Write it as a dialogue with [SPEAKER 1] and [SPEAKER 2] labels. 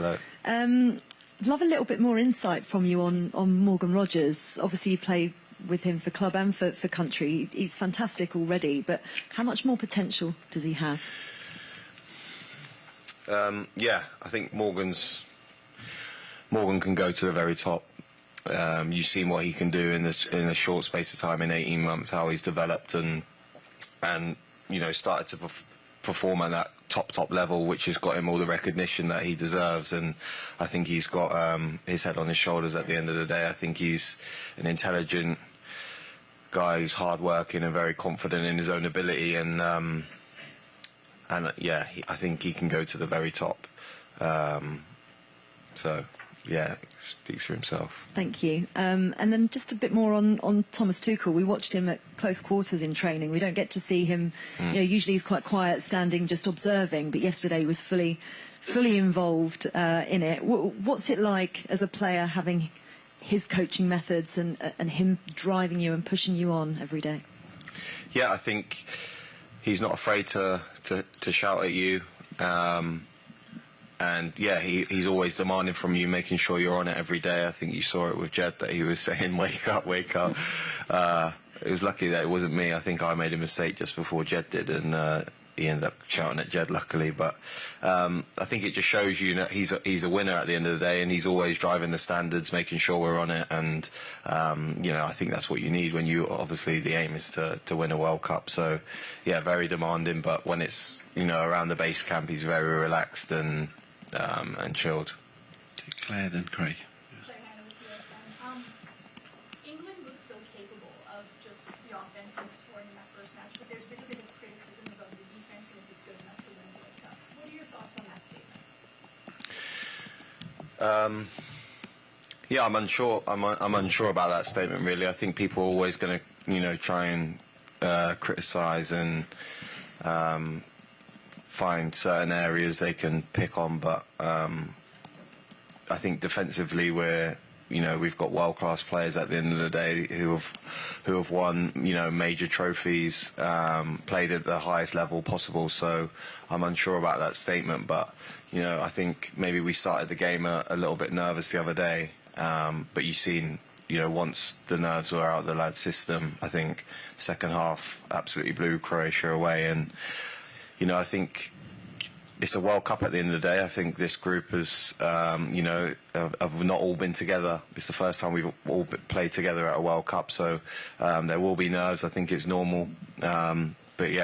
[SPEAKER 1] So.
[SPEAKER 2] Love a little bit more insight from you on Morgan Rogers. Obviously, you play with him for club and for country. He's fantastic already, but how much more potential does he have?
[SPEAKER 1] Yeah, I think Morgan can go to the very top. You've seen what he can do in a short space of time, in 18 months, how he's developed and started to perform at that top level, which has got him all the recognition that he deserves. And I think he's got his head on his shoulders at the end of the day. I think he's an intelligent guy who's hard-working and very confident in his own ability. And yeah, I think he can go to the very top. So, yeah, it speaks for himself.
[SPEAKER 2] Thank you. And then just a bit more on Thomas Tuchel. We watched him at close quarters in training. We don't get to see him. Usually he's quite quiet, standing, just observing. But yesterday he was fully involved in it. What's it like as a player having his coaching methods and him driving you and pushing you on every day?
[SPEAKER 1] Yeah, I think he's not afraid to shout at you. And yeah, he's always demanding from you, making sure you're on it every day. I think you saw it with Jed, that he was saying, wake up, wake up. It was lucky that it wasn't me. I think I made a mistake just before Jed did, and he ended up shouting at Jed, luckily. But I think it just shows you that he's a winner at the end of the day, and he's always driving the standards, making sure we're on it. And I think that's what you need when you, obviously the aim is to win a World Cup. So yeah, very demanding, but when it's around the base camp, he's very relaxed and chilled.
[SPEAKER 3] Claire, then Craig.
[SPEAKER 4] England looked so capable of just the offense and scoring in that first match, but there's been a bit of criticism about the defense and if it's good enough to win the World Cup. What are your thoughts on that statement?
[SPEAKER 1] Yeah, I'm unsure. I'm unsure about that statement, really. I think people are always going to, try and criticise and find certain areas they can pick on, but I think defensively we've got world-class players at the end of the day who have won major trophies, played at the highest level possible. So I'm unsure about that statement, but I think maybe we started the game a little bit nervous the other day, but you've seen once the nerves were out of the lads' system, I think second half absolutely blew Croatia away. And I think it's a World Cup at the end of the day. I think this group has, have not all been together. It's the first time we've all played together at a World Cup, so there will be nerves. I think it's normal. But yeah.